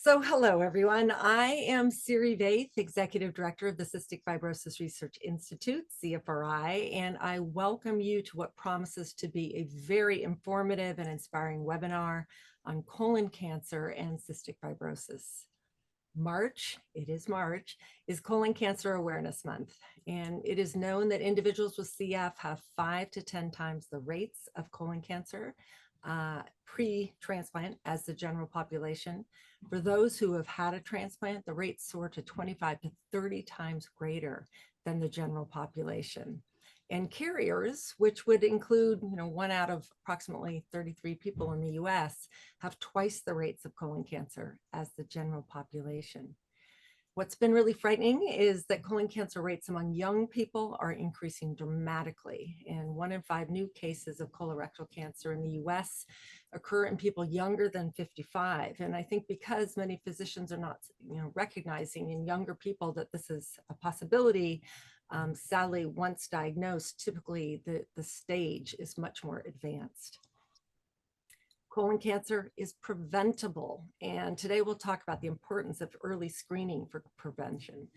So hello, everyone. I am Siri Vaeth, Executive Director of the Cystic Fibrosis Research Institute, CFRI, and I welcome you to what promises to be a very informative and inspiring webinar on colon cancer and cystic fibrosis. March, is Colon Cancer Awareness Month, and it is known that individuals with CF have 5 to 10 times the rates of colon cancer pre-transplant as the general population. For those who have had a transplant, the rates soar to 25 to 30 times greater than the general population. And carriers, which would include, 1 out of approximately 33 people in the US, have twice the rates of colon cancer as the general population. What's been really frightening is that colon cancer rates among young people are increasing dramatically, and 1 in 5 new cases of colorectal cancer in the US occur in people younger than 55. And I think because many physicians are not, recognizing in younger people that this is a possibility, sadly, once diagnosed, typically the stage is much more advanced. Colon cancer is preventable, and today we'll talk about the importance of early screening for prevention.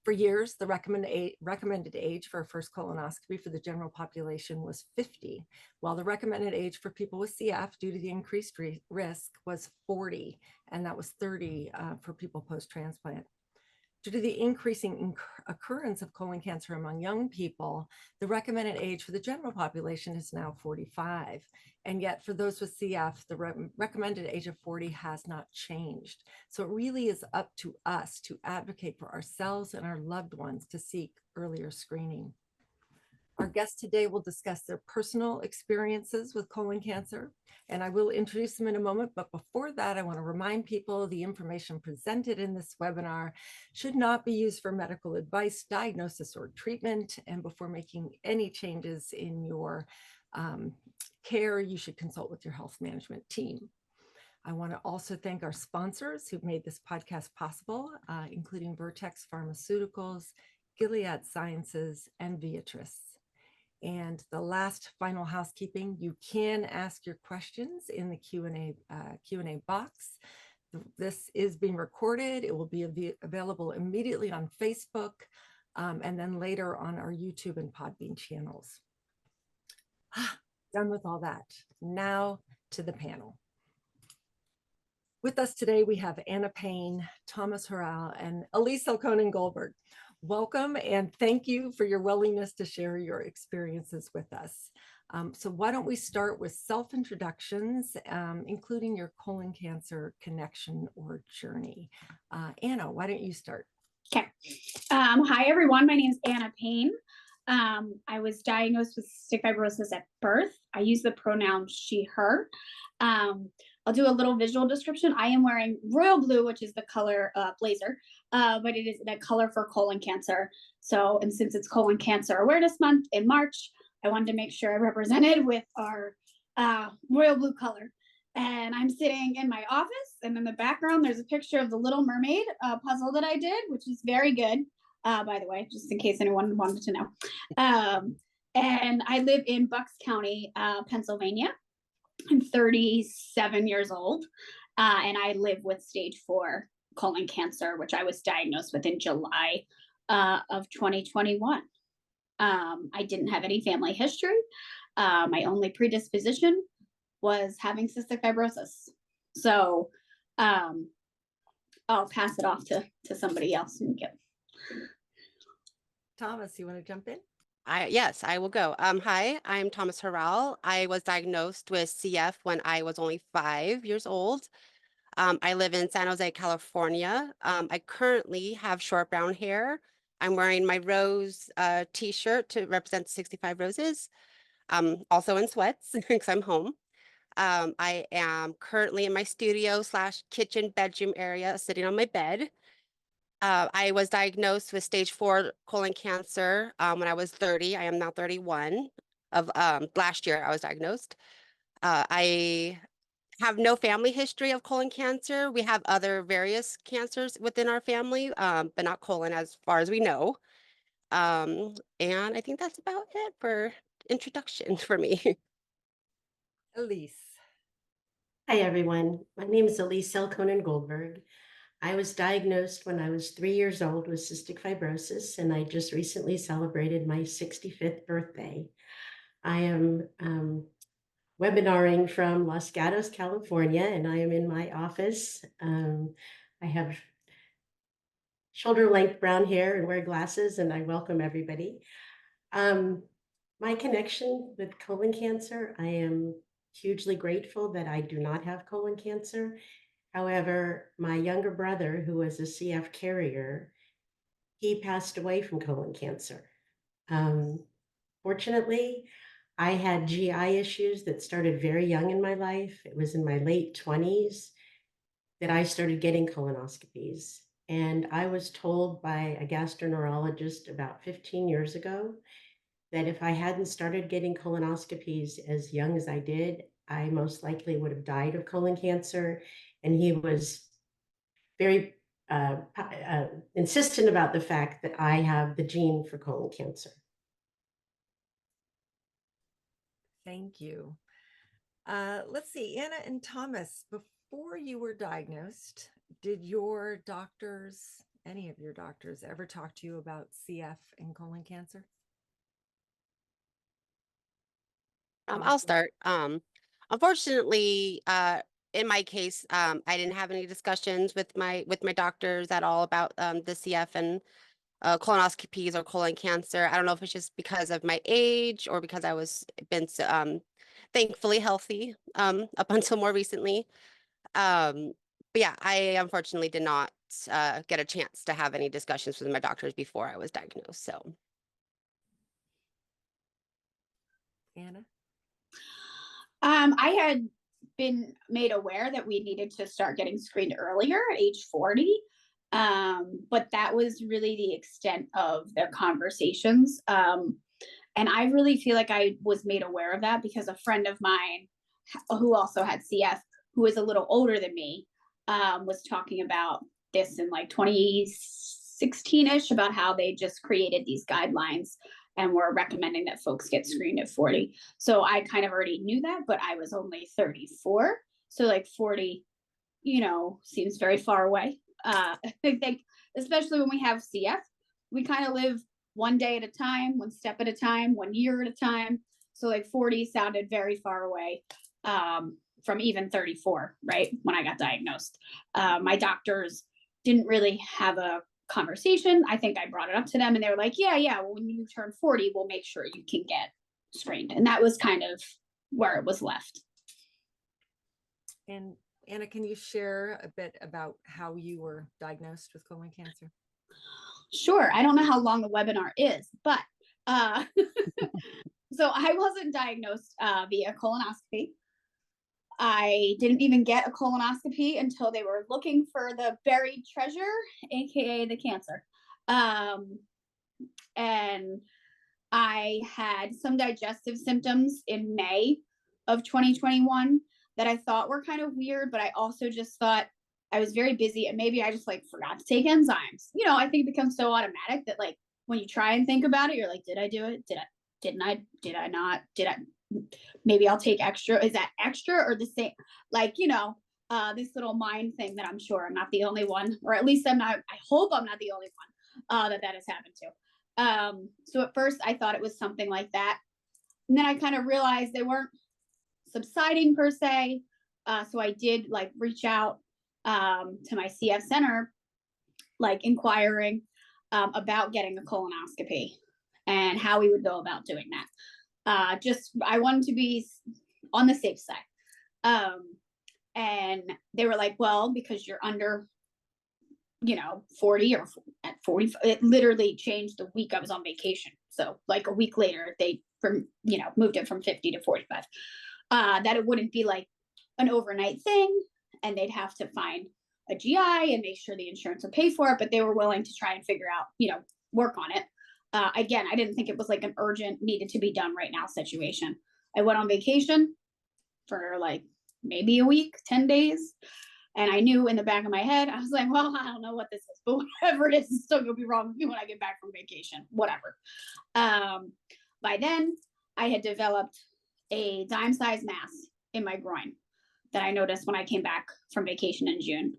For years, the recommended age for a first colonoscopy for the general population was 50, while the recommended age for people with CF due to the increased risk was 40, and that was 30 for people post-transplant. Due to the increasing occurrence of colon cancer among young people, the recommended age for the general population is now 45. And yet for those with CF, the recommended age of 40 has not changed. So it really is up to us to advocate for ourselves and our loved ones to seek earlier screening. Our guests today will discuss their personal experiences with colon cancer, and I will introduce them in a moment. But before that, I want to remind people the information presented in this webinar should not be used for medical advice, diagnosis, or treatment. And before making any changes in your care, you should consult with your health management team. I want to also thank our sponsors who've made this podcast possible, including Vertex Pharmaceuticals, Gilead Sciences, and Viatris. And the last final housekeeping, you can ask your questions in the Q&A box. This is being recorded. It will be available immediately on Facebook and then later on our YouTube and Podbean channels. Done with all that. Now to the panel. With us today, we have Anna Payne, Thomas Horal, and Elyse Elconin-Goldberg. Welcome and thank you for your willingness to share your experiences with us. So why don't we start with self-introductions, including your colon cancer connection or journey. Anna, why don't you start? Okay. Hi, everyone. My name is Anna Payne. I was diagnosed with cystic fibrosis at birth. I use the pronoun she, her. I'll do a little visual description. I am wearing royal blue, which is the color blazer, but it is the color for colon cancer. So, and since it's Colon Cancer Awareness Month in March, I wanted to make sure I represented with our royal blue color. And I'm sitting in my office, and in the background, there's a picture of the Little Mermaid puzzle that I did, which is very good, by the way, just in case anyone wanted to know. And I live in Bucks County, Pennsylvania. I'm 37 years old, and I live with stage 4 colon cancer, which I was diagnosed with in July of 2021. I didn't have any family history. My only predisposition was having cystic fibrosis. So I'll pass it off to somebody else. Thomas, you want to jump in? Yes, I will go. Hi, I'm Thomas Horal. I was diagnosed with CF when I was only 5 years old. I live in San Jose, California. I currently have short brown hair. I'm wearing my rose t-shirt to represent 65 roses. Also in sweats because I'm home. I am currently in my studio / kitchen bedroom area sitting on my bed. I was diagnosed with stage 4 colon cancer when I was 30. I am now 31. Of last year, I was diagnosed. I have no family history of colon cancer. We have other various cancers within our family, but not colon as far as we know. And I think that's about it for introduction for me. Elyse. Hi, everyone. My name is Elyse Elconin-Goldberg. I was diagnosed when I was 3 years old with cystic fibrosis, and I just recently celebrated my 65th birthday. I am webinaring from Los Gatos, California, and I am in my office. I have shoulder-length brown hair and wear glasses, and I welcome everybody. My connection with colon cancer, I am hugely grateful that I do not have colon cancer. However, my younger brother, who was a CF carrier, he passed away from colon cancer. Fortunately, I had GI issues that started very young in my life. It was in my late 20s that I started getting colonoscopies. And I was told by a gastroenterologist about 15 years ago that if I hadn't started getting colonoscopies as young as I did, I most likely would have died of colon cancer. And he was very insistent about the fact that I have the gene for colon cancer. Thank you. Let's see, Anna and Thomas, before you were diagnosed, did your doctors, any of your doctors, ever talk to you about CF and colon cancer? I'll start. Unfortunately, in my case, I didn't have any discussions with my doctors at all about the CF and colonoscopies or colon cancer. I don't know if it's just because of my age or because I was thankfully healthy up until more recently. But yeah, I unfortunately did not get a chance to have any discussions with my doctors before I was diagnosed. So, Anna? I had been made aware that we needed to start getting screened earlier at age 40. But that was really the extent of their conversations. And I really feel like I was made aware of that because a friend of mine who also had CF, who is a little older than me, was talking about this in like 2016-ish about how they just created these guidelines and were recommending that folks get screened at 40. So I kind of already knew that, but I was only 34. So like 40, seems very far away. I think, especially when we have CF, we kind of live one day at a time, one step at a time, 1 year at a time. So like 40 sounded very far away from even 34, right? When I got diagnosed. My doctors didn't really have a conversation. I think I brought it up to them and they were like, yeah, well, when you turn 40, we'll make sure you can get screened. And that was kind of where it was left. And Anna, can you share a bit about how you were diagnosed with colon cancer? Sure. I don't know how long the webinar is, but so I wasn't diagnosed via colonoscopy. I didn't even get a colonoscopy until they were looking for the buried treasure, aka the cancer. And I had some digestive symptoms in May of 2021 that I thought were kind of weird, but I also just thought I was very busy and maybe I just like forgot to take enzymes. I think it becomes so automatic that like when you try and think about it, you're like, did I do it? Didn't I? Did I not? Did I? Maybe I'll take extra. Is that extra or the same? Like, this little mind thing that I'm sure I'm not the only one, or at least I hope I'm not the only one that has happened to. So at first I thought it was something like that. And then I kind of realized they weren't subsiding per se. So I did like reach out to my CF center, like inquiring about getting a colonoscopy and how we would go about doing that. I wanted to be on the safe side. And they were like, well, because you're under, 40 or at 40, it literally changed the week I was on vacation. So like a week later, they moved it from 50 to 45, that it wouldn't be like an overnight thing and they'd have to find a GI and make sure the insurance would pay for it, but they were willing to try and figure out, work on it. Again, I didn't think it was like an urgent, needed to be done right now situation. I went on vacation for like maybe a week, 10 days. And I knew in the back of my head, I was like, well, I don't know what this is, but whatever it is, it's still gonna be wrong with me when I get back from vacation, whatever. By then, I had developed a dime-sized mass in my groin. that I noticed when I came back from vacation in June.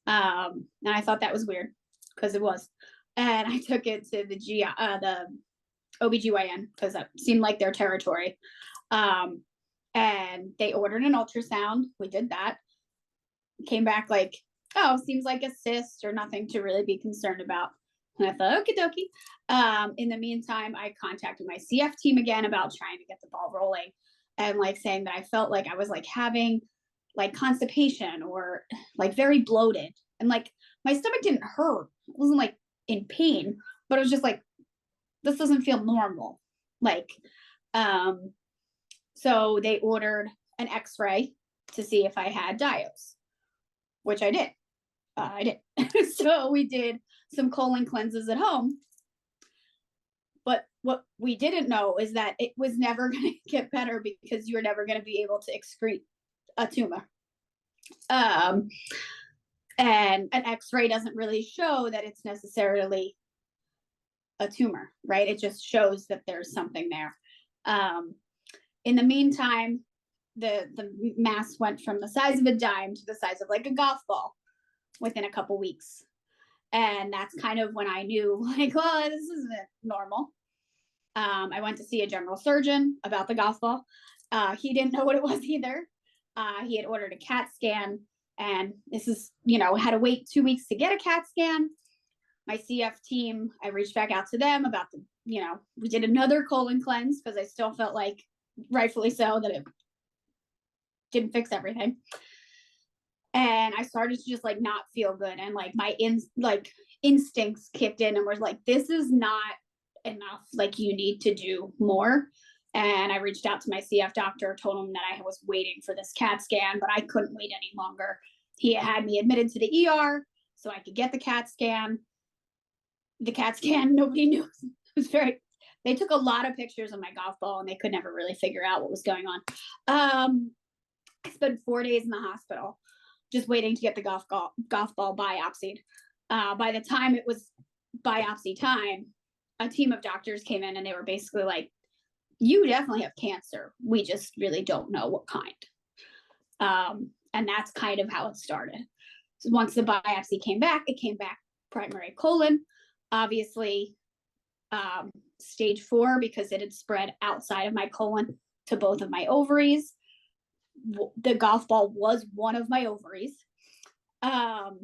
And I thought that was weird because it was. And I took it to the OBGYN because that seemed like their territory. And they ordered an ultrasound. We did that. Came back like, oh, seems like a cyst or nothing to really be concerned about. And I thought, okie dokie. In the meantime, I contacted my CF team again about trying to get the ball rolling and like saying that I felt like I was like having like constipation or like very bloated. And like my stomach didn't hurt. It wasn't like in pain, but it was just like, this doesn't feel normal. Like, so they ordered an x-ray to see if I had dios, which I did. I did. So we did some colon cleanses at home. But what we didn't know is that it was never going to get better because you were never going to be able to excrete a tumor. And an x-ray doesn't really show that it's necessarily a tumor, right? It just shows that there's something there. In the meantime, the mass went from the size of a dime to the size of like a golf ball within a couple weeks. And that's kind of when I knew like, well, this isn't normal. I went to see a general surgeon about the golf ball. He didn't know what it was either. He had ordered a CAT scan, and this is, had to wait 2 weeks to get a CAT scan. My CF team, I reached back out to them about we did another colon cleanse because I still felt like, rightfully so, that it didn't fix everything. And I started to just like not feel good, and like my instincts kicked in and was like, this is not enough, like you need to do more. And I reached out to my CF doctor, told him that I was waiting for this CAT scan, but I couldn't wait any longer. He had me admitted to the ER so I could get the CAT scan. The CAT scan, nobody knew. It was they took a lot of pictures of my golf ball and they could never really figure out what was going on. I spent 4 days in the hospital just waiting to get the golf ball biopsied. By the time it was biopsy time, a team of doctors came in and they were basically like, you definitely have cancer. We just really don't know what kind. And that's kind of how it started. So once the biopsy came back, it came back primary colon, obviously stage 4 because it had spread outside of my colon to both of my ovaries. The golf ball was one of my ovaries. And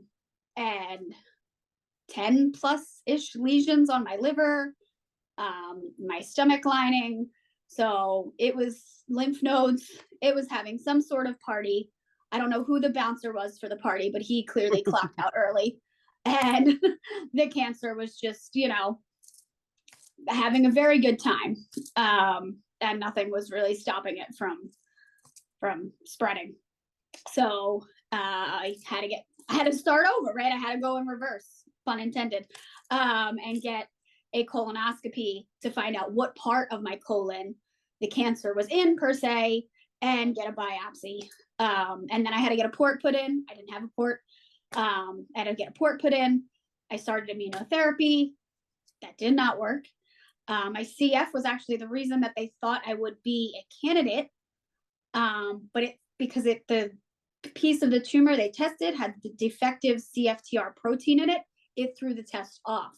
10 plus ish lesions on my liver, my stomach lining. So it was lymph nodes. It was having some sort of party. I don't know who the bouncer was for the party, but he clearly clocked out early. And the cancer was just, having a very good time. And nothing was really stopping it from spreading. So I had to start over, right? I had to go in reverse, pun intended, and get a colonoscopy to find out what part of my colon the cancer was in per se, and get a biopsy. And then I had to get a port put in. I didn't have a port. I had to get a port put in. I started immunotherapy. That did not work. My CF was actually the reason that they thought I would be a candidate. But because the piece of the tumor they tested had the defective CFTR protein in it, it threw the test off.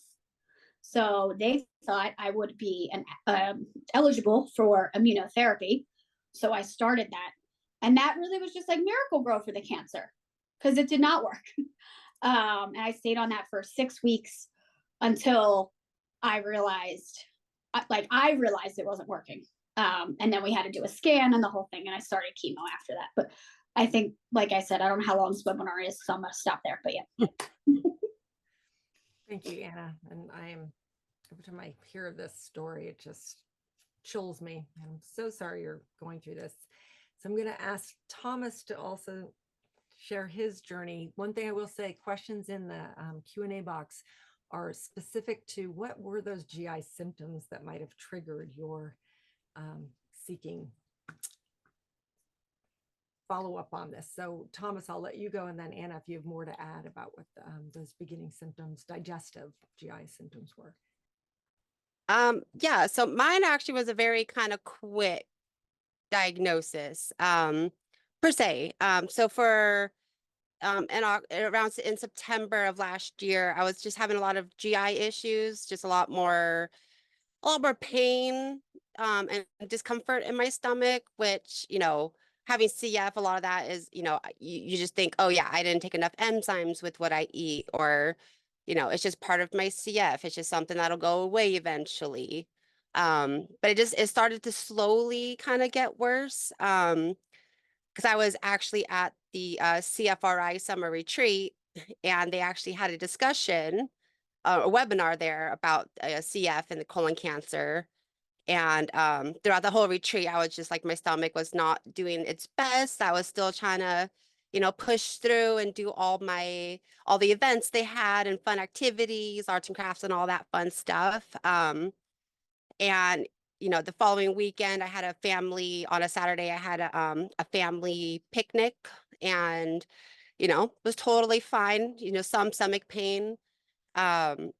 So they thought I would be eligible for immunotherapy. So I started that. And that really was just like Miracle-Gro for the cancer because it did not work. And I stayed on that for 6 weeks until I realized it wasn't working. And then we had to do a scan and the whole thing. And I started chemo after that. But I think, like I said, I don't know how long this webinar is, so I'm going to stop there. But yeah. Thank you, Anna. And every time I hear this story, it just chills me. I'm so sorry you're going through this. So I'm going to ask Thomas to also share his journey. One thing I will say, questions in the Q&A box are specific to what were those GI symptoms that might have triggered your seeking follow up on this. So Thomas, I'll let you go. And then Anna, if you have more to add about what those beginning symptoms, digestive GI symptoms were. Yeah, so mine actually was a very kind of quick diagnosis. per se. So for in September of last year, I was just having a lot of GI issues, just a lot more pain and discomfort in my stomach, which, having CF, a lot of that is, you just think, oh yeah, I didn't take enough enzymes with what I eat, or, it's just part of my CF. It's just something that'll go away eventually. But it started to slowly kind of get worse. Because I was actually at the CFRI summer retreat, and they actually had a discussion, a webinar there about CF and the colon cancer. And throughout the whole retreat, I was just like, my stomach was not doing its best. I was still trying to, push through and do all the events they had and fun activities, arts and crafts and all that fun stuff. And the following weekend, I had a family on a Saturday. I had a family picnic, and was totally fine. Some stomach pain, and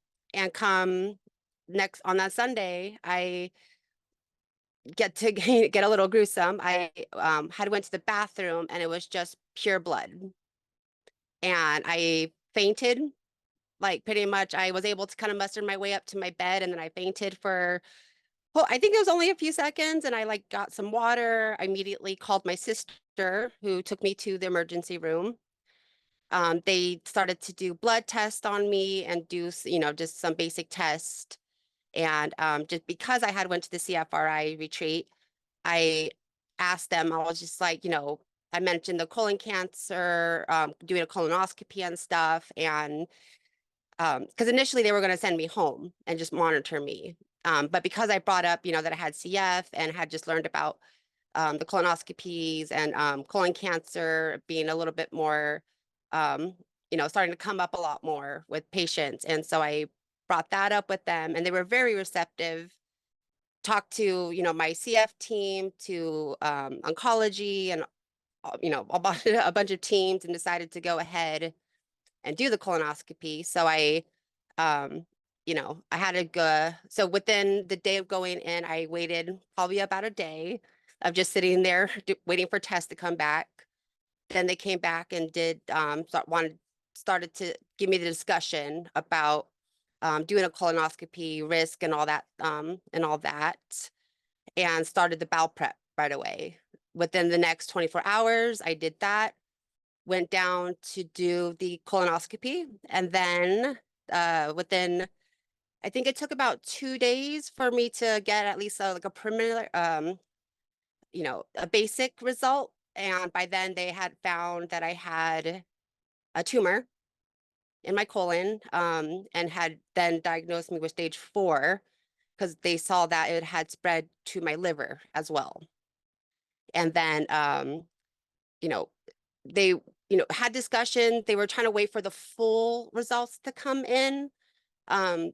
come next on that Sunday, I get to get a little gruesome. I had went to the bathroom, and it was just pure blood, and I fainted. Like, pretty much, I was able to kind of muster my way up to my bed, and then I fainted for, well, I think it was only a few seconds, and I like got some water. I immediately called my sister, who took me to the emergency room. They started to do blood tests on me and do, just some basic tests. And just because I had went to the CFRI retreat, I asked them, I was just like, I mentioned the colon cancer, doing a colonoscopy and stuff. And because initially they were going to send me home and just monitor me. But because I brought up, that I had CF and had just learned about the colonoscopies and colon cancer being a little bit more, starting to come up a lot more with patients. And so I brought that up with them, and they were very receptive. Talked to, my CF team, to oncology, and, a bunch of teams, and decided to go ahead and do the colonoscopy. So I had to go. So within the day of going in, I waited probably about a day of just sitting there waiting for tests to come back. Then they came back and started to give me the discussion about doing a colonoscopy risk and all that, and started the bowel prep right away. Within the next 24 hours, I did that, went down to do the colonoscopy, and then within, I think it took about 2 days for me to get at least like a preliminary, a basic result. And by then they had found that I had a tumor in my colon, and had then diagnosed me with stage 4, because they saw that it had spread to my liver as well. And then, they, had discussion. They were trying to wait for the full results to come in, to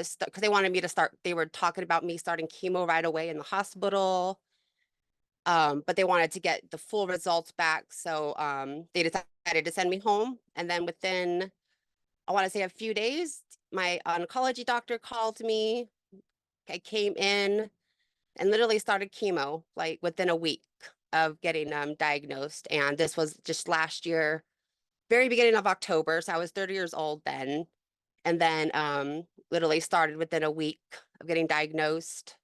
start, because they wanted me to start. They were talking about me starting chemo right away in the hospital. But they wanted to get the full results back. So they decided to send me home. And then within, I want to say, a few days, my oncology doctor called me. I came in and literally started chemo like within a week of getting diagnosed. And this was just last year, very beginning of October. So I was 30 years old then. And then literally started within a week of getting diagnosed.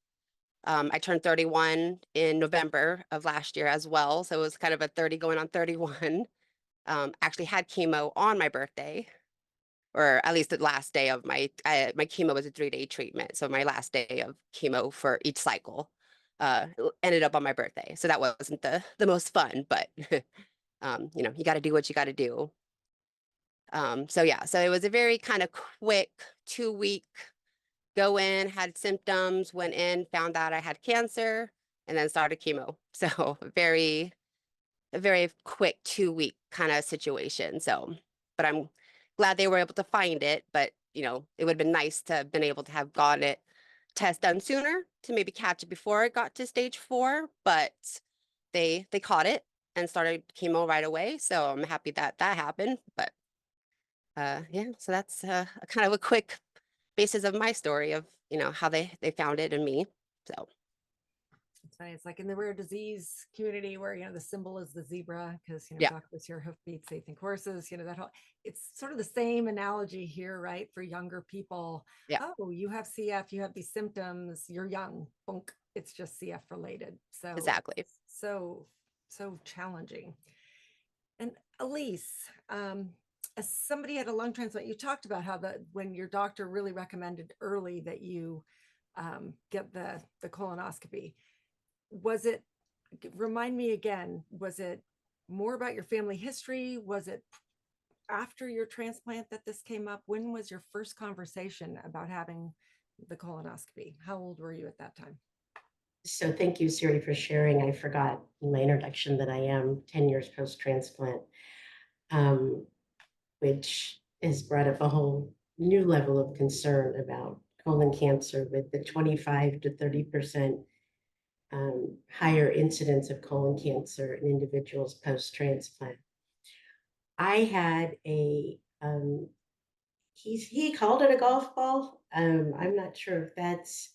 I turned 31 in November of last year as well. So it was kind of a 30 going on 31. Actually had chemo on my birthday, or at least the last day of my chemo was a 3-day treatment. So my last day of chemo for each cycle ended up on my birthday. So that wasn't the most fun, but you got to do what you got to do. So yeah, so it was a very kind of quick 2-week go in, had symptoms, went in, found out I had cancer, and then started chemo. So a very quick 2-week kind of situation. So, but I'm glad they were able to find it. But it would have been nice to have been able to have gotten it test done sooner to maybe catch it before it got to stage 4. But they caught it and started chemo right away. So I'm happy that happened. But yeah, so that's kind of a quick basis of my story of how they found it in me. So It's like in the rare disease community where, the symbol is the zebra because, Yeah. doctors hear hoofbeats, they think horses, that whole, it's sort of the same analogy here, right? For younger people. Yeah. Oh, you have CF, you have these symptoms, you're young, bunk, it's just CF related. So Exactly. so challenging. And Elyse, as somebody had a lung transplant, you talked about how when your doctor really recommended early that you get the colonoscopy. Was it, remind me again, was it more about your family history? Was it after your transplant that this came up? When was your first conversation about having the colonoscopy? How old were you at that time? So thank you, Siri, for sharing. I forgot in my introduction that I am 10 years post-transplant, which has brought up a whole new level of concern about colon cancer with the 25 to 30% higher incidence of colon cancer in individuals post-transplant. I had he called it a golf ball. I'm not sure if that's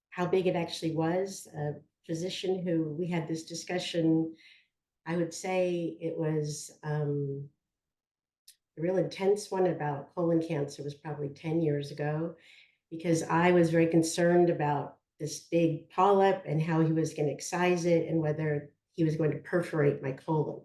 how big it actually was. A physician who we had this discussion, I would say it was a real intense one about colon cancer was probably 10 years ago, because I was very concerned about this big polyp and how he was going to excise it and whether he was going to perforate my colon.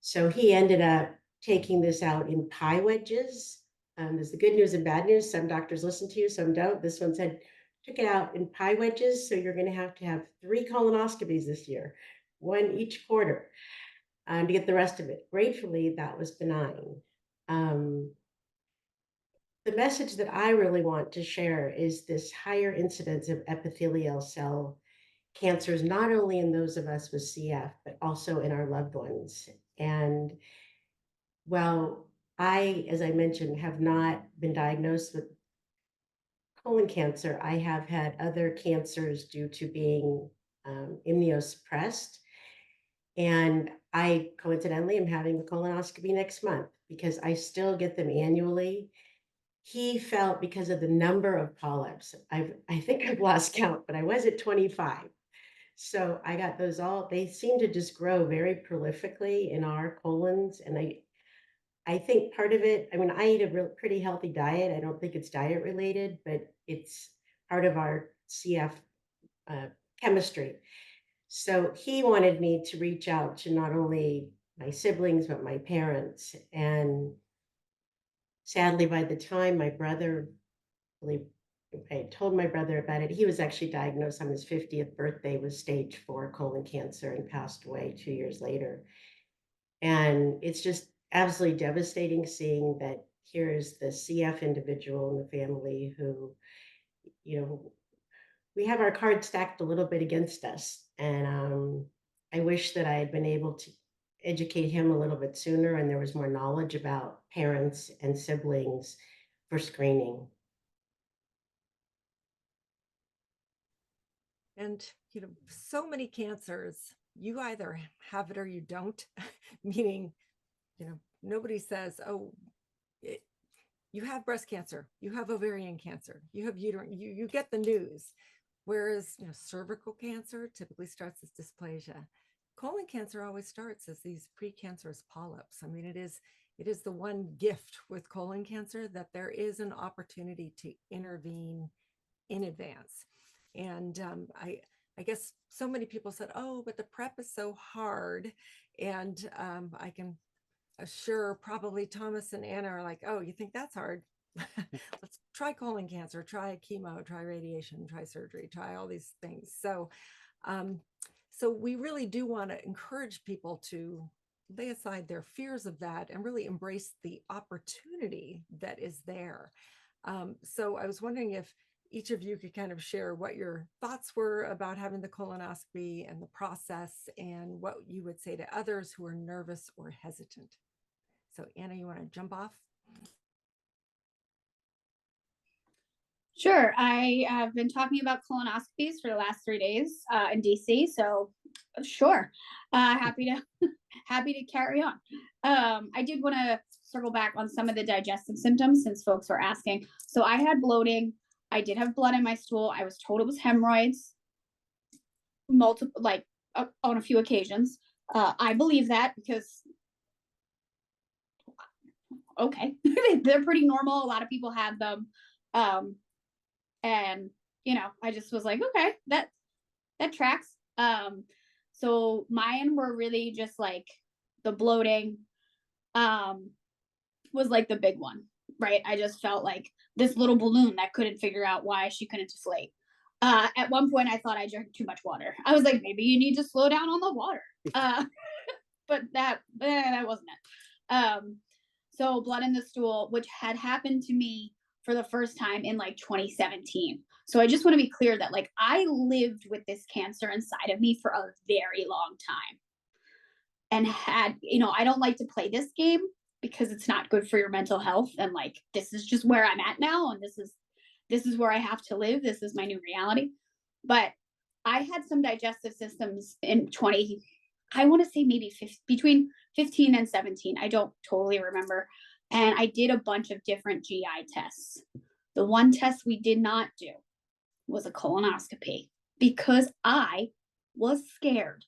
So he ended up taking this out in pie wedges. There's the good news and bad news. Some doctors listen to you, some don't. This one said, took it out in pie wedges. So you're going to have 3 colonoscopies this year, 1 each quarter, to get the rest of it. Gratefully, that was benign. The message that I really want to share is this higher incidence of epithelial cell cancers, not only in those of us with CF, but also in our loved ones. And well, as I mentioned, have not been diagnosed with colon cancer. I have had other cancers due to being immunosuppressed. And I coincidentally am having a colonoscopy next month because I still get them annually. He felt, because of the number of polyps, I think I've lost count, but I was at 25. So I got those all, they seem to just grow very prolifically in our colons. And I think part of it, I mean, I eat a pretty healthy diet. I don't think it's diet related, but it's part of our CF chemistry. So he wanted me to reach out to not only my siblings, but my parents. And sadly, by the time my brother, I told my brother about it, he was actually diagnosed on his 50th birthday with stage 4 colon cancer and passed away 2 years later. And it's just absolutely devastating seeing that here is the CF individual in the family who, we have our cards stacked a little bit against us. And I wish that I had been able to educate him a little bit sooner and there was more knowledge about parents and siblings for screening. And, so many cancers, you either have it or you don't, meaning, nobody says, oh, you have breast cancer, you have ovarian cancer, you have uterine, you get the news. Whereas, cervical cancer typically starts as dysplasia. Colon cancer always starts as these precancerous polyps. I mean, it is the one gift with colon cancer that there is an opportunity to intervene in advance. And I guess so many people said, oh, but the prep is so hard. And I can assure probably Thomas and Anna are like, oh, you think that's hard? Let's try colon cancer, try chemo, try radiation, try surgery, try all these things. So we really do want to encourage people to lay aside their fears of that and really embrace the opportunity that is there. So I was wondering if each of you could kind of share what your thoughts were about having the colonoscopy and the process and what you would say to others who are nervous or hesitant. So Anna, you want to jump off? Sure. I have been talking about colonoscopies for the last 3 days in DC. So sure. Happy to carry on. I did want to circle back on some of the digestive symptoms since folks were asking. So I had bloating. I did have blood in my stool. I was told it was hemorrhoids. multiple, like on a few occasions. I believe that because, okay, they're pretty normal. A lot of people have them. And, you know, I just was like, okay, that tracks. So mine were really just like the bloating, was like the big one, right? I just felt like this little balloon that couldn't figure out why she couldn't deflate. At one point I thought I drank too much water. I was like, maybe you need to slow down on the water. But that wasn't it. So blood in the stool, which had happened to me for the first time in like 2017. So I just want to be clear that like I lived with this cancer inside of me for a very long time. And had, you know, I don't like to play this game because it's not good for your mental health. And like, this is just where I'm at now. And this is where I have to live. This is my new reality. But I had some digestive systems in I want to say maybe between 15 and 17. I don't totally remember. And I did a bunch of different GI tests. The one test we did not do was a colonoscopy because I was scared.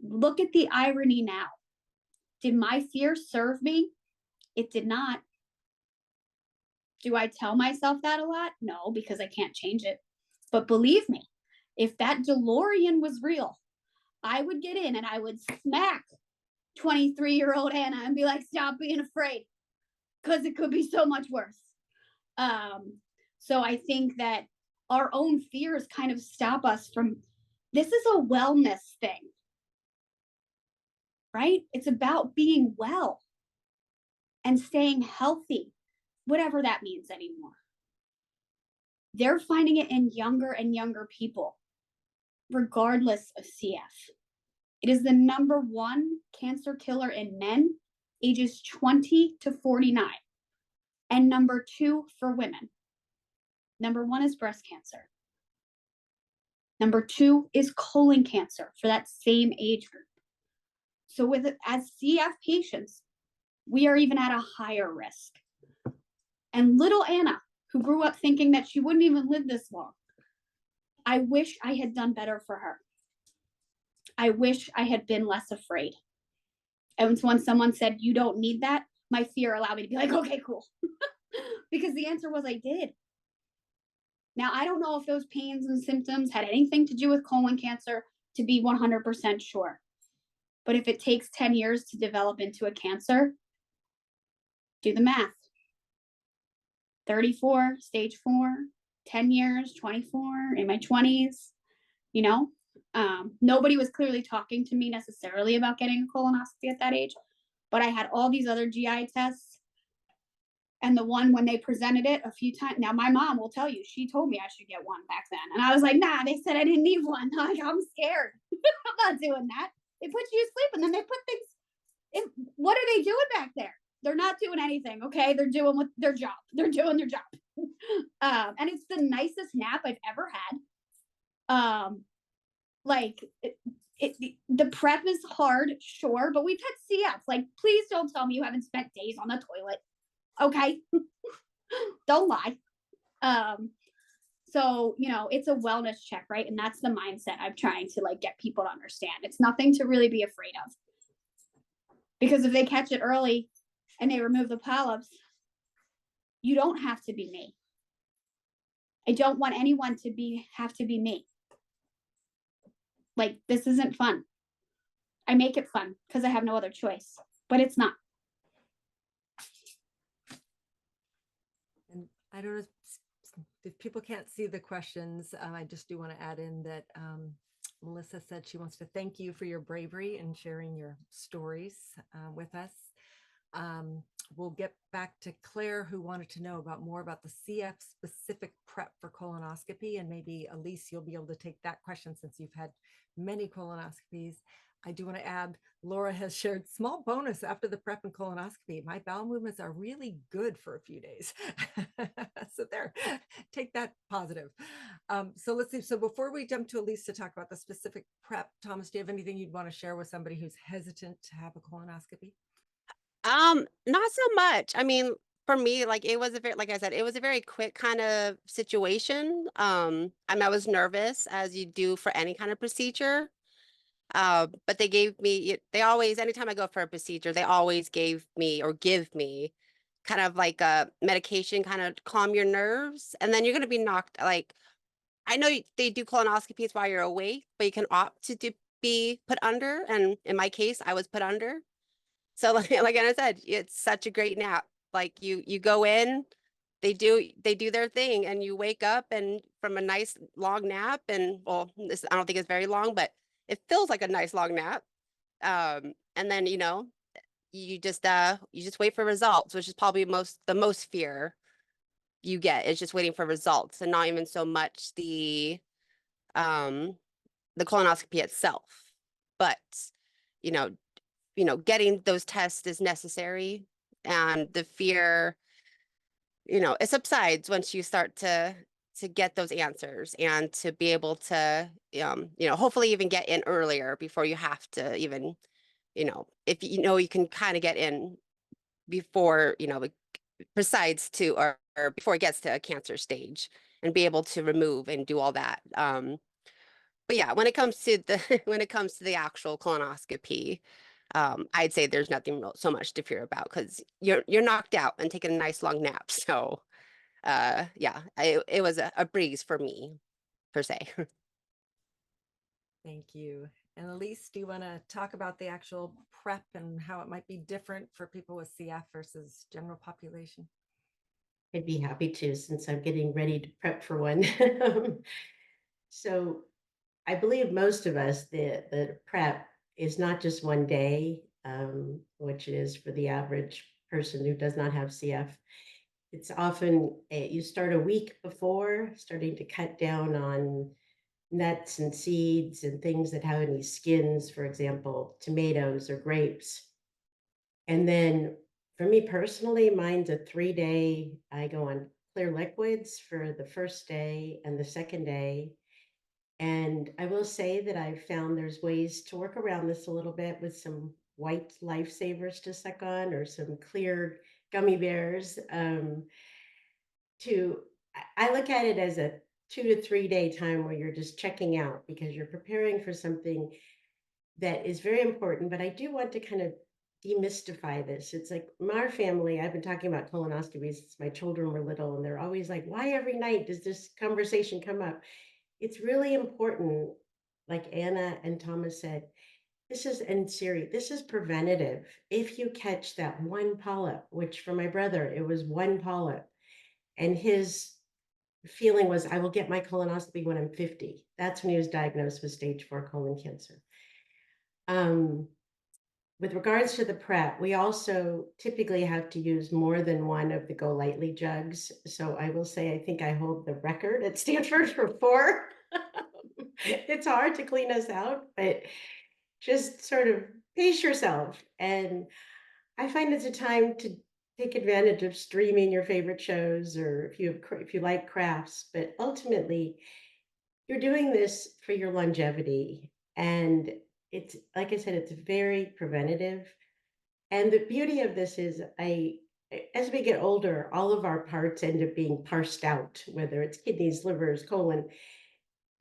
Look at the irony now. Did my fear serve me? It did not. Do I tell myself that a lot? No, because I can't change it. But believe me, if that DeLorean was real, I would get in and I would smack 23-year-old Anna and be like, stop being afraid, because it could be so much worse. So I think that our own fears kind of stop us from, this is a wellness thing, right? It's about being well and staying healthy, whatever that means anymore. They're finding it in younger and younger people, regardless of CF. It is the #1 cancer killer in men ages 20 to 49, and #2 for women. #1 is breast cancer. #2 is colon cancer for that same age group. So as CF patients, we are even at a higher risk. And little Anna, who grew up thinking that she wouldn't even live this long, I wish I had done better for her. I wish I had been less afraid. And when someone said, you don't need that, my fear allowed me to be like, okay, cool. Because the answer was I did. Now, I don't know if those pains and symptoms had anything to do with colon cancer, to be 100% sure. But if it takes 10 years to develop into a cancer, do the math. 34, stage 4, 10 years, 24, in my 20s, you know? Nobody was clearly talking to me necessarily about getting a colonoscopy at that age, but I had all these other GI tests. And the one when they presented it a few times, now my mom will tell you, she told me I should get one back then. And I was like, nah, they said I didn't need one. Like, I'm scared. I'm not doing that. They put you to sleep and then they put things in. What are they doing back there? They're not doing anything, okay? They're doing their job. They're doing their job. And it's the nicest nap I've ever had. Like, the prep is hard, sure, but we've had CF. Like, please don't tell me you haven't spent days on the toilet. Okay. Don't lie. So, you know, it's a wellness check, right? And that's the mindset I'm trying to like get people to understand. It's nothing to really be afraid of. Because if they catch it early and they remove the polyps, you don't have to be me. I don't want anyone to have to be me. Like, this isn't fun. I make it fun because I have no other choice, but it's not. And I don't know if people can't see the questions. I just do want to add in that Melissa said she wants to thank you for your bravery and sharing your stories with us. We'll get back to Claire, who wanted to know more about the CF specific prep for colonoscopy, and maybe Elyse, you'll be able to take that question since you've had many colonoscopies. I do want to add, Laura has shared small bonus after the prep and colonoscopy. My bowel movements are really good for a few days. So there, take that positive. So let's see. So before we jump to Elyse to talk about the specific prep, Thomas, do you have anything you'd want to share with somebody who's hesitant to have a colonoscopy? Not so much. I mean, for me, like it was a very, like I said, it was a very quick kind of situation. I mean, I was nervous as you do for any kind of procedure. But they gave me, they always, anytime I go for a procedure, they always gave me or give me kind of like a medication, kind of calm your nerves. And then you're going to be knocked, like, I know they do colonoscopies while you're awake, but you can opt to be put under. And in my case, I was put under. So like Anna said, it's such a great nap. Like you go in, they do their thing, and you wake up and from a nice long nap, and well, this I don't think it's very long, but it feels like a nice long nap. And then you just wait for results, which is probably the most fear you get is just waiting for results, and not even so much um the colonoscopy itself, but you know getting those tests is necessary, and the fear, it subsides once you start to get those answers and to be able to, hopefully even get in earlier before you have to even, if you can kind of get in before, it presides to or before it gets to a cancer stage and be able to remove and do all that. But yeah, when it comes to the when it comes to the actual colonoscopy, I'd say there's nothing so much to fear about because you're knocked out and taking a nice long nap. So yeah, it was a breeze for me per se. Thank you. And Elyse, do you want to talk about the actual prep and how it might be different for people with CF versus general population? I'd be happy to, since I'm getting ready to prep for one. So I believe most of us, the prep is not just one day, which it is for the average person who does not have CF. It's often you start a week before, starting to cut down on nuts and seeds and things that have any skins, for example, tomatoes or grapes. And then for me personally, mine's a 3-day. I go on clear liquids for the first day and the second day. And I will say that I've found there's ways to work around this a little bit with some white lifesavers to suck on or some clear gummy bears. I look at it as a 2 to 3 day time where you're just checking out because you're preparing for something that is very important. But I do want to kind of demystify this. It's like my family, I've been talking about colonoscopies since my children were little, and they're always like, why every night does this conversation come up? It's really important, like Anna and Thomas said, and Siri, this is preventative. If you catch that one polyp, which for my brother, it was one polyp, and his feeling was, I will get my colonoscopy when I'm 50. That's when he was diagnosed with stage 4 colon cancer. With regards to the prep, we also typically have to use more than one of the Go Lightly jugs. So I will say, I think I hold the record at Stanford for 4. It's hard to clean us out, but just sort of pace yourself. And I find it's a time to take advantage of streaming your favorite shows, or if you like crafts, but ultimately you're doing this for your longevity. And it's, like I said, it's very preventative. And the beauty of this is as we get older, all of our parts end up being parsed out, whether it's kidneys, livers, colon.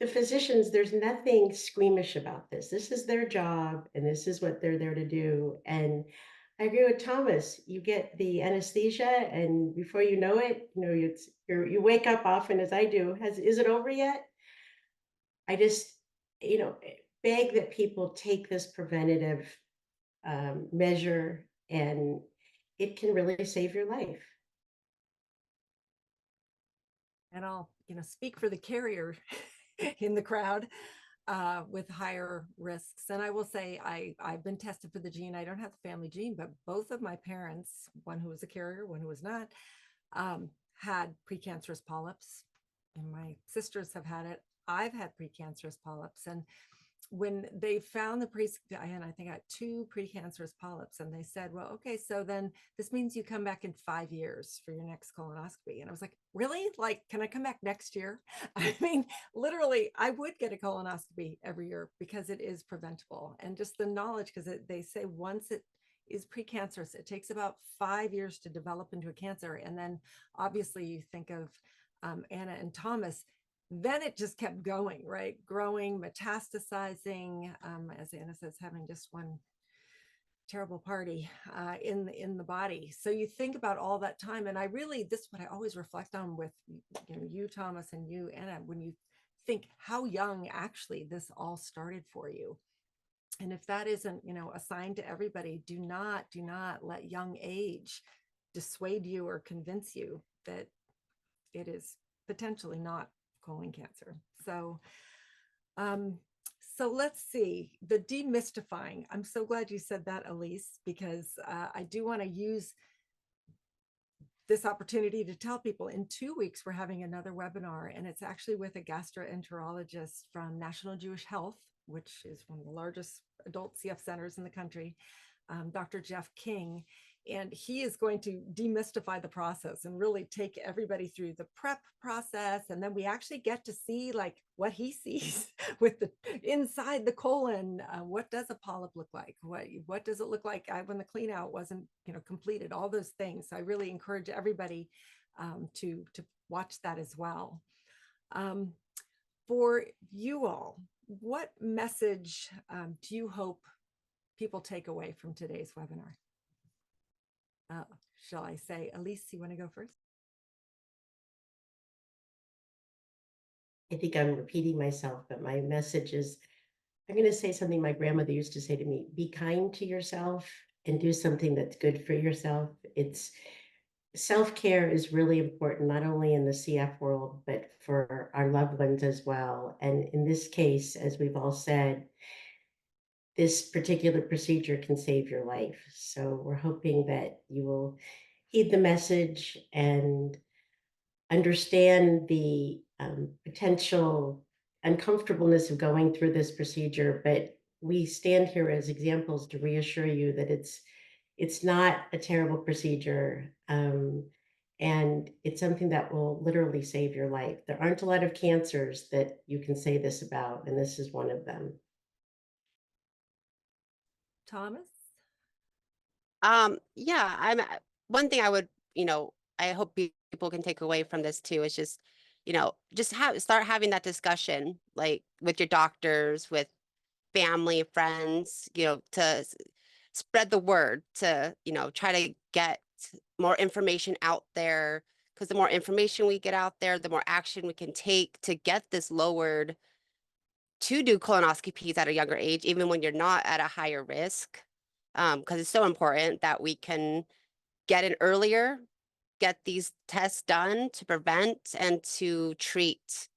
The physicians, there's nothing squeamish about this. This is their job and this is what they're there to do. And I agree with Thomas. You get the anesthesia, and before you know it, you wake up often, as I do. Is it over yet? I just, beg that people take this preventative measure, and it can really save your life. And I'll, speak for the carrier in the crowd with higher risks. And I will say I've been tested for the gene. I don't have the family gene, but both of my parents, one who was a carrier, one who was not, had precancerous polyps. And my sisters have had it. I've had precancerous polyps. And when they found I think I had 2 precancerous polyps, and they said, well, okay, so then this means you come back in 5 years for your next colonoscopy. And I was like, really? Like, can I come back next year? I mean, literally, I would get a colonoscopy every year because it is preventable. And just the knowledge, because they say once is precancerous. It takes about 5 years to develop into a cancer. And then obviously you think of Anna and Thomas, then it just kept going, right? Growing, metastasizing, as Anna says, having just one terrible party in the body. So you think about all that time, and this is what I always reflect on with you, Thomas, and you, Anna, when you think how young actually this all started for you. And if that isn't, a sign to everybody, do not let young age dissuade you or convince you that it is potentially not colon cancer. So let's see, the demystifying. I'm so glad you said that, Elyse, because I do want to use this opportunity to tell people in 2 weeks, we're having another webinar, and it's actually with a gastroenterologist from National Jewish Health, which is one of the largest adult CF centers in the country, Dr. Jeff King. And he is going to demystify the process and really take everybody through the prep process. And then we actually get to see like what he sees with the inside the colon. What does a polyp look like? What does it look like when the clean out wasn't completed? All those things. So I really encourage everybody to watch that as well. For you all, what message do you hope people take away from today's webinar? Shall I say, Elyse, you want to go first? I think I'm repeating myself, but my message is, I'm going to say something my grandmother used to say to me: be kind to yourself and do something that's good for yourself. Self-care is really important, not only in the CF world, but for our loved ones as well. And in this case, as we've all said, this particular procedure can save your life. So we're hoping that you will heed the message and understand the potential uncomfortableness of going through this procedure. But we stand here as examples to reassure you that it's not a terrible procedure. And it's something that will literally save your life. There aren't a lot of cancers that you can say this about, and this is one of them. Thomas? Yeah, one thing I would, I hope people can take away from this too is just, start having that discussion, like with your doctors, with family, friends, to spread the word, to, try to get more information out there, because the more information we get out there, the more action we can take to get this lowered, to do colonoscopies at a younger age, even when you're not at a higher risk. Because it's so important that we can get in earlier, get these tests done to prevent and to treat,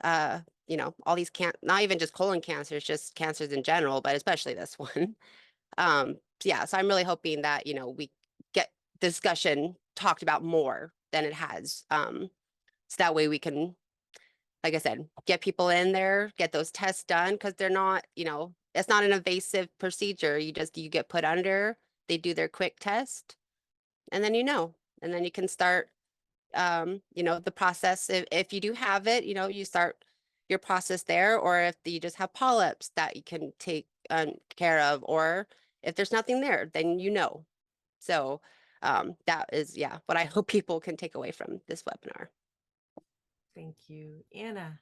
all these not even just colon cancers, just cancers in general, but especially this one. Yeah, so I'm really hoping that, we get discussion talked about more than it has. So that way we can, like I said, get people in there, get those tests done, because they're not, it's not an invasive procedure. You get put under, they do their quick test, and then and then you can start, the process. If you do have it, you start your process there, or if you just have polyps that you can take care of, or if there's nothing there, then So that is, what I hope people can take away from this webinar. Thank you. Anna?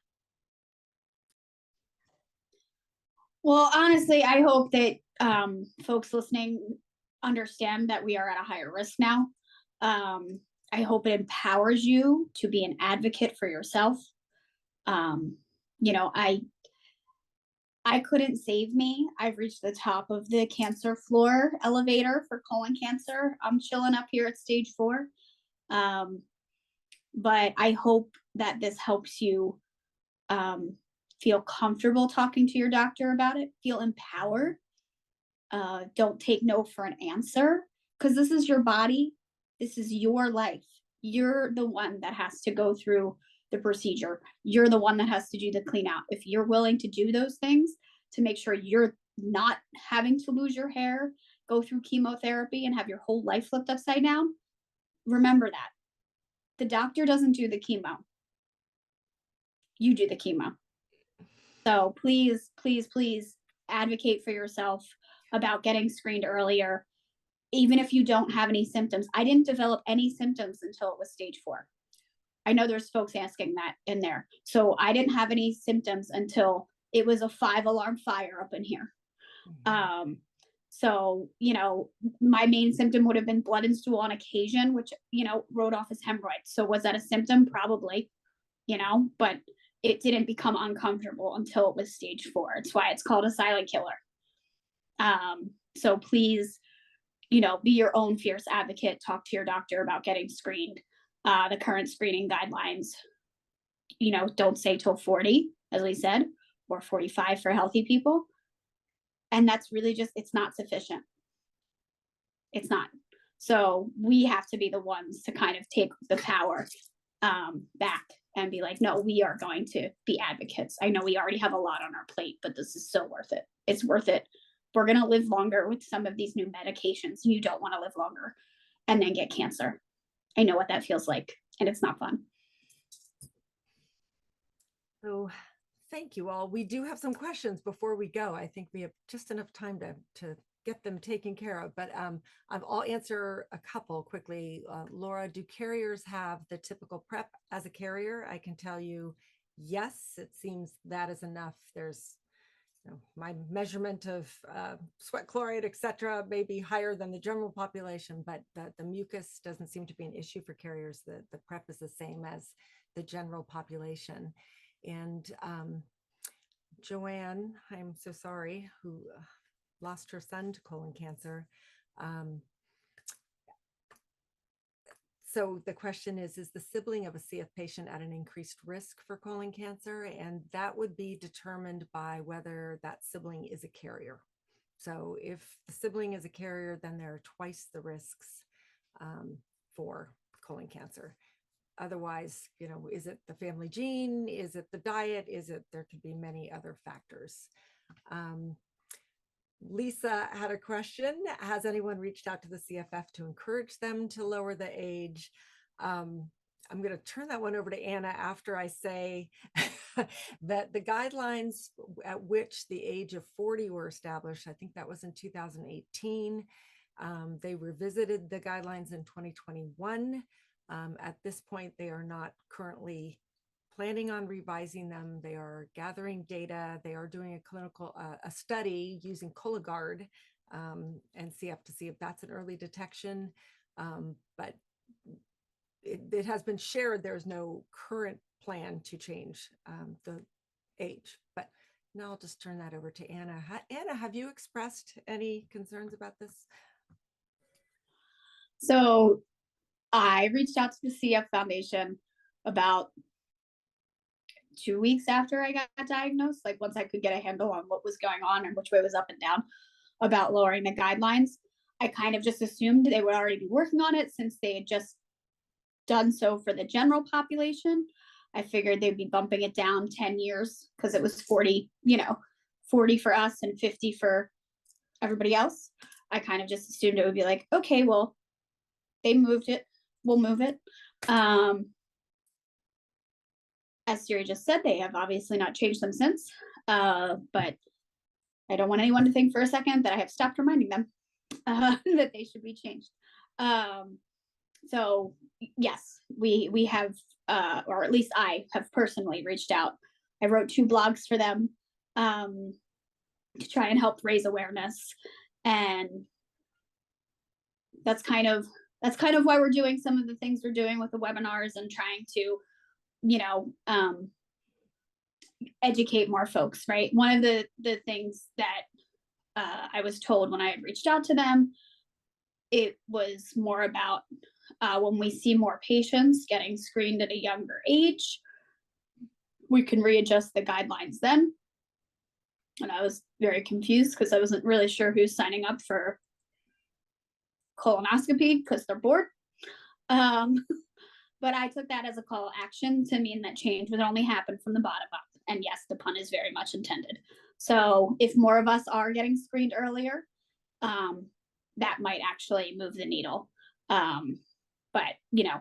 Well, honestly, I hope that folks listening understand that we are at a higher risk now. I hope it empowers you to be an advocate for yourself. I couldn't save me. I've reached the top of the cancer floor elevator for colon cancer. I'm chilling up here at stage 4. But I hope that this helps you feel comfortable talking to your doctor about it, feel empowered. Don't take no for an answer, because this is your body. This is your life. You're the one that has to go through the procedure. You're the one that has to do the clean out. If you're willing to do those things to make sure you're not having to lose your hair, go through chemotherapy, and have your whole life flipped upside down, remember that. The doctor doesn't do the chemo. You do the chemo. So please, please, please advocate for yourself about getting screened earlier. even if you don't have any symptoms, I didn't develop any symptoms until it was stage 4. I know there's folks asking that in there. So I didn't have any symptoms until it was a 5-alarm fire up in here. So, you know, my main symptom would have been blood and stool on occasion, which, you know, wrote off as hemorrhoids. So was that a symptom? Probably, you know, but it didn't become uncomfortable until it was stage 4. It's why it's called a silent killer. So please, you know, be your own fierce advocate. Talk to your doctor about getting screened. The current screening guidelines, you know, don't say till 40, as we said, or 45 for healthy people. And that's really just, it's not sufficient. It's not. So we have to be the ones to kind of take the power back and be like, no, we are going to be advocates. I know we already have a lot on our plate, but this is so worth it. It's worth it. We're going to live longer with some of these new medications. You don't want to live longer and then get cancer. I know what that feels like, and it's not fun. So thank you all. We do have some questions before we go. I think we have just enough time to get them taken care of, but I'll answer a couple quickly. Laura, do carriers have the typical prep as a carrier? I can tell you, yes, it seems that is enough. There's, you know, my measurement of sweat chloride, et cetera, may be higher than the general population, but the mucus doesn't seem to be an issue for carriers. The prep is the same as the general population. And Joanne, I'm so sorry, who lost her son to colon cancer. So the question is the sibling of a CF patient at an increased risk for colon cancer? And that would be determined by whether that sibling is a carrier. So if the sibling is a carrier, then there are twice the risks for colon cancer. Otherwise, you know, is it the family gene? Is it the diet? There could be many other factors. Lisa had a question. Has anyone reached out to the CFF to encourage them to lower the age? I'm going to turn that one over to Anna after I say that the guidelines at which the age of 40 were established, I think that was in 2018. They revisited the guidelines in 2021. At this point, they are not currently planning on revising them. They are gathering data. They are doing a clinical a study using Cologuard and CF to see if that's an early detection. But it has been shared. There's no current plan to change the age. But now I'll just turn that over to Anna. Anna, have you expressed any concerns about this? So I reached out to the CF Foundation about 2 weeks after I got diagnosed, like once I could get a handle on what was going on and which way was up and down about lowering the guidelines. I kind of just assumed they would already be working on it since they had just done so for the general population. I figured they'd be bumping it down 10 years because it was 40, you know, 40 for us and 50 for everybody else. I kind of just assumed it would be like, okay, well, they moved it, we'll move it. As Siri just said, they have obviously not changed them since, but I don't want anyone to think for a second that I have stopped reminding them that they should be changed. So yes, we have, or at least I have personally reached out. I wrote 2 blogs for them to try and help raise awareness, and that's kind of why we're doing some of the things we're doing with the webinars and trying to, you know, educate more folks, right? One of the things that I was told when I had reached out to them, it was more about when we see more patients getting screened at a younger age, we can readjust the guidelines then. And I was very confused because I wasn't really sure who's signing up for colonoscopy because they're bored. But I took that as a call to action to mean that change would only happen from the bottom up. And yes, the pun is very much intended. So if more of us are getting screened earlier, that might actually move the needle. But you know,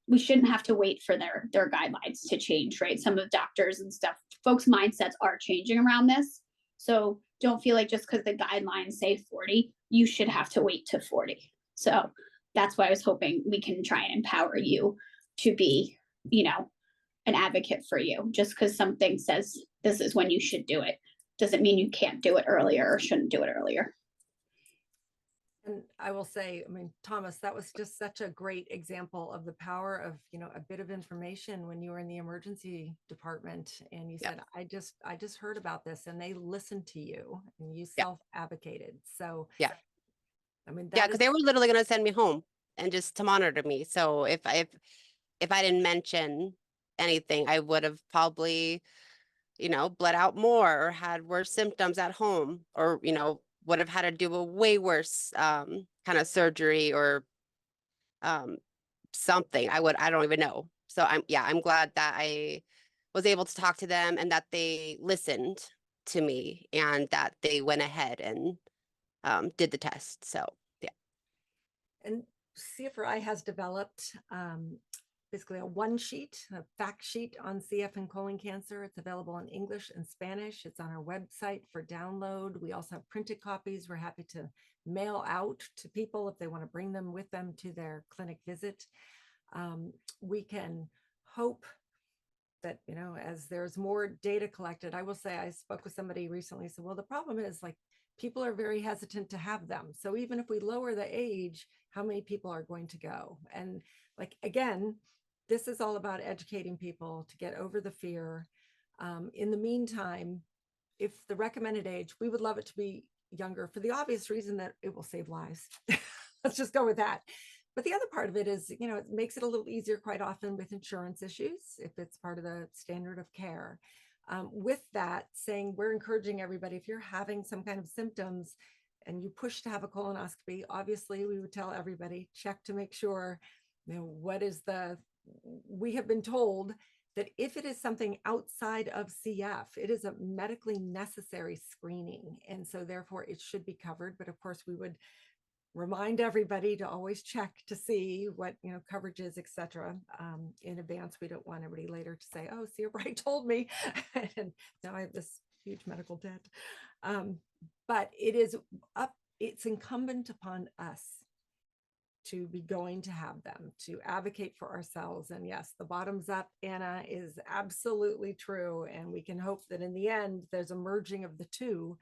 we shouldn't have to wait for their guidelines to change, right? Some of the doctors and stuff, folks' mindsets are changing around this. So don't feel like just because the guidelines say 40, you should have to wait to 40. So that's why I was hoping we can try and empower you to be, you know, an advocate for you. Just because something says this is when you should do it doesn't mean you can't do it earlier or shouldn't do it earlier. And I will say, I mean, Thomas, that was just such a great example of the power of, you know, a bit of information when you were in the emergency department and you said, I just heard about this, and they listened to you and you self-advocated. So, I mean, because they were literally going to send me home and just to monitor me. So if I didn't mention anything, I would have probably, you know, bled out more or had worse symptoms at home, or, you know, would have had to do a way worse kind of surgery or something. I don't even know. So I'm glad that I was able to talk to them and that they listened to me and that they went ahead and did the test. So yeah. And CFRI has developed basically a one sheet, a fact sheet on CF and colon cancer. It's available in English and Spanish. It's on our website for download. We also have printed copies. We're happy to mail out to people if they want to bring them with them to their clinic visit. We can hope that, you know, as there's more data collected, I will say, I spoke with somebody recently, said, well, the problem is, like, people are very hesitant to have them. So even if we lower the age, how many people are going to go? And, like, again, this is all about educating people to get over the fear. In the meantime, if the recommended age, we would love it to be younger for the obvious reason that it will save lives. Let's just go with that. But the other part of it is, you know, it makes it a little easier quite often with insurance issues if it's part of the standard of care. With that, saying, we're encouraging everybody, if you're having some kind of symptoms and you push to have a colonoscopy, obviously we would tell everybody, check to make sure, you know, we have been told that if it is something outside of CF, it is a medically necessary screening. And so therefore it should be covered. But of course we would remind everybody to always check to see what, you know, coverage is, et cetera, in advance. We don't want everybody later to say, oh, CFRI told me, and now I have this huge medical debt. But it's incumbent upon us to be going to have them, to advocate for ourselves. And yes, the bottoms up, Anna, is absolutely true. And we can hope that in the end, there's a merging of the two.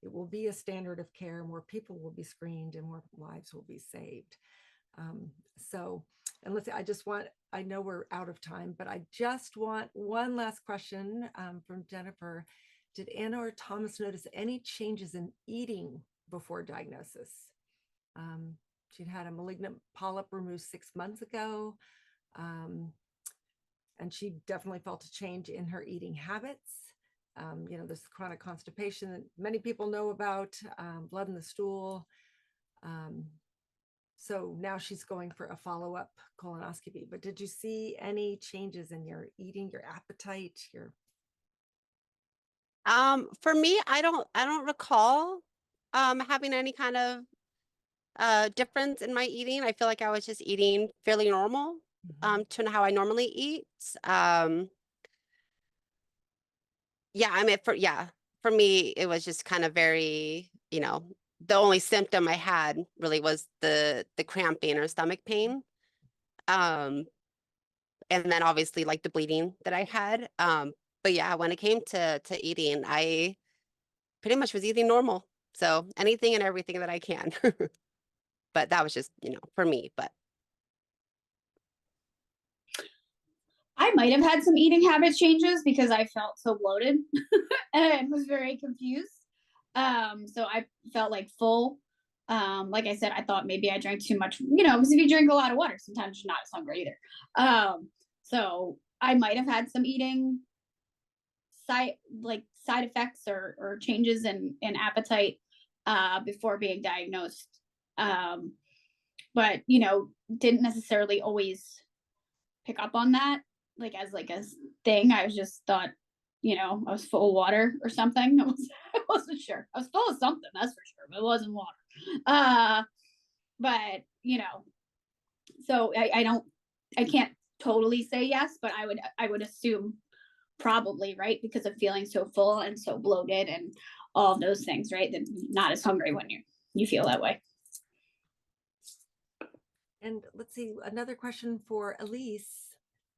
It will be a standard of care, more people will be screened and more lives will be saved. And let's see, I know we're out of time, but I just want one last question from Jennifer. Did Anna or Thomas notice any changes in eating before diagnosis? She'd had a malignant polyp removed 6 months ago. And she definitely felt a change in her eating habits. You know, this chronic constipation that many people know about, blood in the stool. So now she's going for a follow-up colonoscopy. But did you see any changes in your eating, your appetite, For me, I don't recall having any kind of difference in my eating. I feel like I was just eating fairly normal to how I normally eat. Yeah, I mean, for me, it was just kind of very, you know, the only symptom I had really was the cramping or stomach pain. And then obviously like the bleeding that I had. But yeah, when it came to eating, I pretty much was eating normal. So anything and everything that I can. But that was just, you know, for me, but. I might have had some eating habit changes because I felt so bloated and was very confused. So I felt like full. Like I said, I thought maybe I drank too much, you know, because if you drink a lot of water, sometimes you're not as hungry either. So I might have had some eating side effects or changes in appetite before being diagnosed. But, you know, didn't necessarily always pick up on that as a thing. I was just thought, you know, I was full of water or something. I wasn't sure. I was full of something, that's for sure, but it wasn't water. But, you know, so I can't totally say yes, but I would assume probably, right? Because of feeling so full and so bloated and all of those things, right? That not as hungry when you're you feel that way. And let's see, another question for Elyse.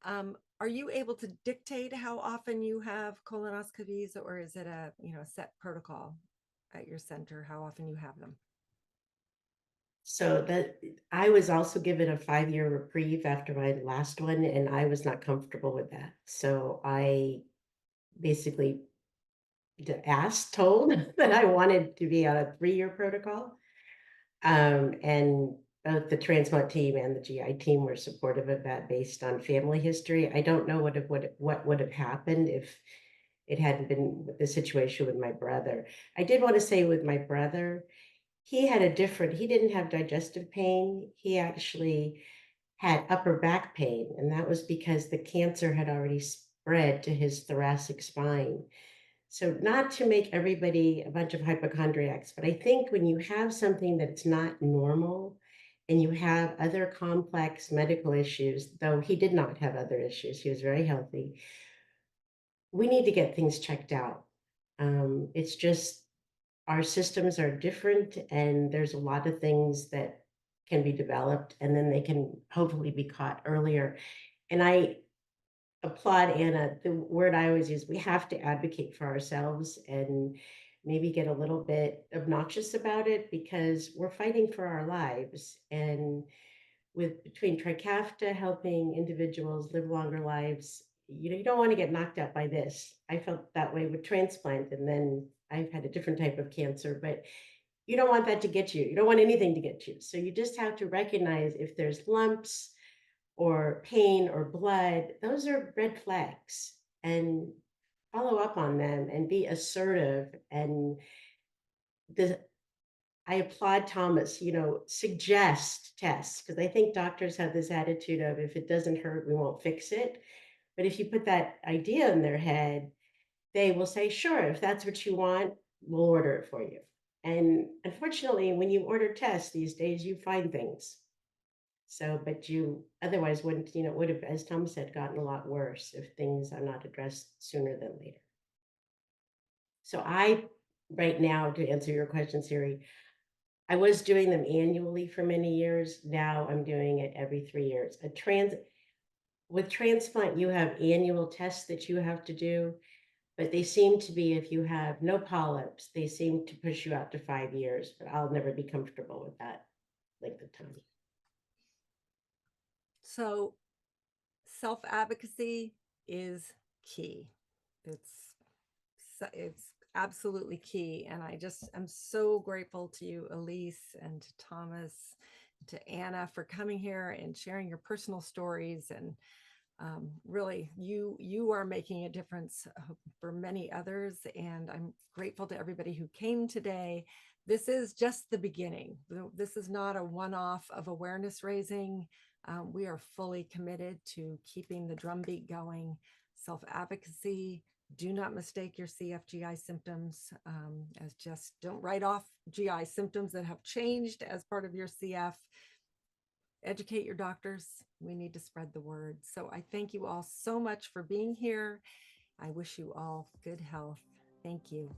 Are you able to dictate how often you have colonoscopies, or is it a set protocol at your center, how often you have them? So that I was also given a 5-year reprieve after my last one, and I was not comfortable with that. So I basically told that I wanted to be on a 3-year protocol. And both the transplant team and the GI team were supportive of that based on family history. I don't know what would have happened if it hadn't been the situation with my brother. I did want to say with my brother, he didn't have digestive pain. He actually had upper back pain, and that was because the cancer had already spread to his thoracic spine. So not to make everybody a bunch of hypochondriacs, but I think when you have something that's not normal and you have other complex medical issues, though he did not have other issues, he was very healthy, we need to get things checked out. It's just our systems are different, and there's a lot of things that can be developed, and then they can hopefully be caught earlier. And I applaud Anna. The word I always use, we have to advocate for ourselves and maybe get a little bit obnoxious about it, because we're fighting for our lives. And between Trikafta helping individuals live longer lives, you don't want to get knocked out by this. I felt that way with transplant, and then I've had a different type of cancer, but you don't want that to get you. You don't want anything to get you. So you just have to recognize if there's lumps or pain or blood, those are red flags, and follow up on them and be assertive. And I applaud Thomas, suggest tests, because I think doctors have this attitude of, if it doesn't hurt, we won't fix it. But if you put that idea in their head, they will say, sure, if that's what you want, we'll order it for you. And unfortunately, when you order tests these days, you find things. So, but you otherwise wouldn't, would have, as Tom said, gotten a lot worse if things are not addressed sooner than later. So right now, to answer your question, Siri, I was doing them annually for many years. Now I'm doing it every 3 years. With transplant, you have annual tests that you have to do, but they seem to be, if you have no polyps, they seem to push you out to 5 years, but I'll never be comfortable with that length of time. So self-advocacy is key. It's absolutely key. And I'm so grateful to you, Elyse, and to Thomas, to Anna, for coming here and sharing your personal stories. And really, you are making a difference for many others. And I'm grateful to everybody who came today. This is just the beginning. This is not a one-off of awareness raising. We are fully committed to keeping the drumbeat going. Self-advocacy. Do not mistake your CF-GI symptoms as just, don't write off GI symptoms that have changed as part of your CF. Educate your doctors. We need to spread the word. So I thank you all so much for being here. I wish you all good health. Thank you.